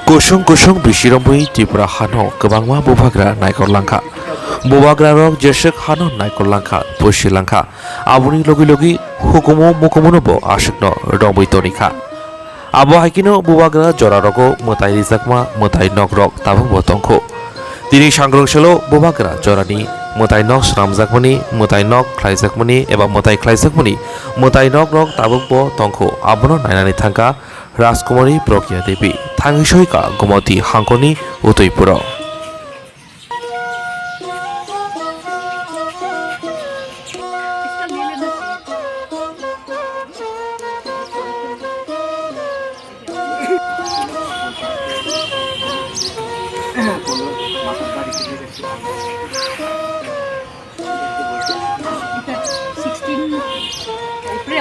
Kusung kusung bisirambui Tripura hano kebangma bubagra naikor langka. Bubagra rok jesek hano naikor langka pushi langka. Abuni logi logi hukumu mukumunobo asikno rombui tonika. Abo haikino bubagra jora rogo mutai rizakma mutai nok rok tabung botongko. Dini sanggrong selo bubagra jorani mutai nok sramjakmani mutai nok khlaijakmani eba mutai khlaijakmani mutai nok rok tabung bo tongko abono nainani thangka राजकुमारी प्रज्ञा देवी थांगिसयका गोमती हांकनी उदयपुर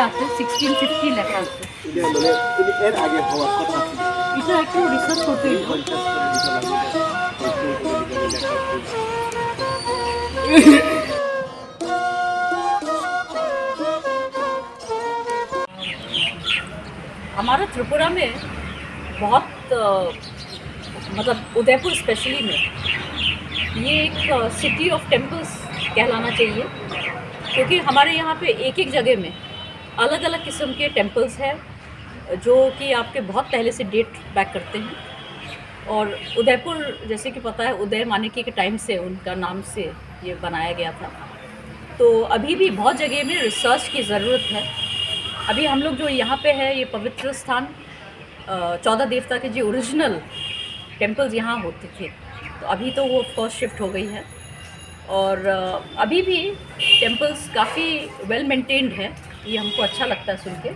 আছে 1650 লেখা আছে এর আগে হওয়ার কথা ছিল এটা একটু রিসার্চ করতে हमारा त्रिपुरा में बहुत मतलब उदयपुर स्पेशली में ये एक सिटी ऑफ टेम्पल्स कहलाना चाहिए क्योंकि हमारे यहाँ पे एक एक जगह में अलग अलग किस्म के टेम्पल्स हैं जो कि आपके बहुत पहले से डेट बैक करते हैं। और उदयपुर जैसे कि पता है उदय मानिकी के टाइम से उनका नाम से ये बनाया गया था। तो अभी भी बहुत जगह में रिसर्च की ज़रूरत है। अभी हम लोग जो यहाँ पे है ये पवित्र स्थान 14 देवता के जो ओरिजिनल टेम्पल्स यहाँ होते थे तो अभी तो वो ऑफकोर्स शिफ्ट हो गई है। और अभी भी टेम्पल्स काफ़ी वेल मेंटेन्ड है, ये हमको अच्छा लगता है सुन के।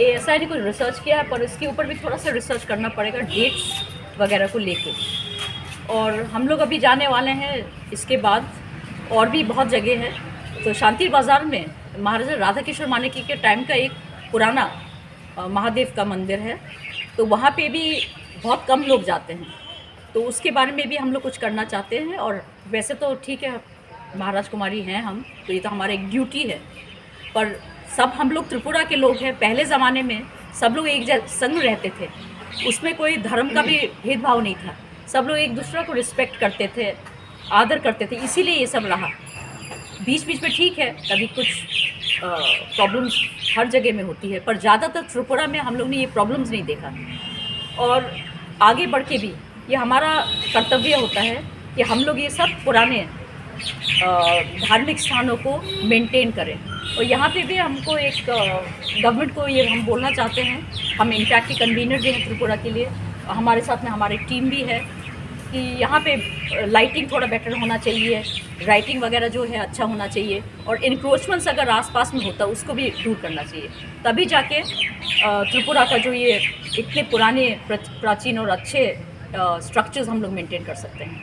ये ऐसा नहीं कोई रिसर्च किया है पर इसके ऊपर भी थोड़ा सा रिसर्च करना पड़ेगा डेट्स वगैरह को लेके। और हम लोग अभी जाने वाले हैं इसके बाद और भी बहुत जगह है। तो शांति बाज़ार में महाराजा राधा किशोर मानिकी के टाइम का एक पुराना महादेव का मंदिर है, तो वहाँ पे भी बहुत कम लोग जाते हैं। तो उसके बारे में भी हम लोग कुछ करना चाहते हैं। और वैसे तो ठीक है महाराज कुमारी हैं हम, तो ये तो हमारा एक ड्यूटी है, पर सब हम लोग त्रिपुरा के लोग हैं। पहले ज़माने में सब लोग एक संग रहते थे, उसमें कोई धर्म का भी भेदभाव नहीं था, सब लोग एक दूसरे को रिस्पेक्ट करते थे, आदर करते थे, इसीलिए ये सब रहा। बीच बीच में ठीक है कभी कुछ प्रॉब्लम्स हर जगह में होती है, पर ज़्यादातर त्रिपुरा में हम लोग ने ये प्रॉब्लम्स नहीं देखा। और आगे बढ़ के भी ये हमारा कर्तव्य होता है कि हम लोग ये सब पुराने धार्मिक स्थानों को मेंटेन करें। और यहाँ पे भी हमको एक गवर्नमेंट को ये हम बोलना चाहते हैं, हम इनफैक्ट की कन्वीनर भी हैं त्रिपुरा के लिए, हमारे साथ में हमारी टीम भी है, कि यहाँ पे लाइटिंग थोड़ा बेटर होना चाहिए, राइटिंग वगैरह जो है अच्छा होना चाहिए, और इंक्रोचमेंट्स अगर आसपास में होता है उसको भी दूर करना चाहिए। तभी जाके त्रिपुरा का जो ये इतने पुराने प्राचीन और अच्छे स्ट्रक्चर्स हम लोग मेंटेन कर सकते हैं।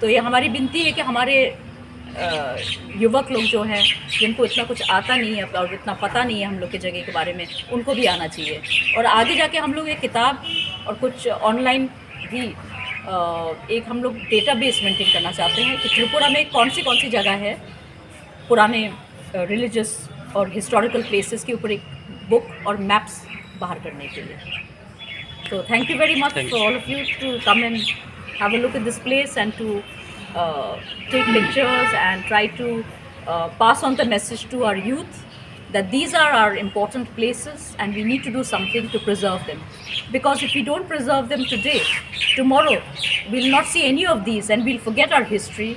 तो ये हमारी विनती है कि हमारे युवक लोग जो हैं जिनको इतना कुछ आता नहीं है और इतना पता नहीं है हम लोग के जगह के बारे में, उनको भी आना चाहिए। और आगे जाके हम लोग एक किताब और कुछ ऑनलाइन भी एक हम लोग डेटाबेस मेंटेन करना चाहते हैं कि त्रिपुरा में कौन सी जगह है पुराने रिलीजियस और हिस्टोरिकल प्लेसेस के ऊपर एक बुक और मैप्स बाहर करने के लिए। So thank you very much for all of you to come and have a look at this place and to take pictures and try to pass on the message to our youth that these are our important places and we need to do something to preserve them. Because if we don't preserve them today, tomorrow we'll not see any of these and we'll forget our history,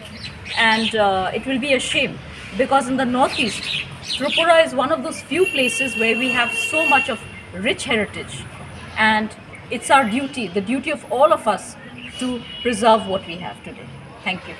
and it will be a shame. Because in the northeast, Tripura is one of those few places where we have so much of rich heritage, and it's our duty, the duty of all of us, to preserve what we have today. Thank you.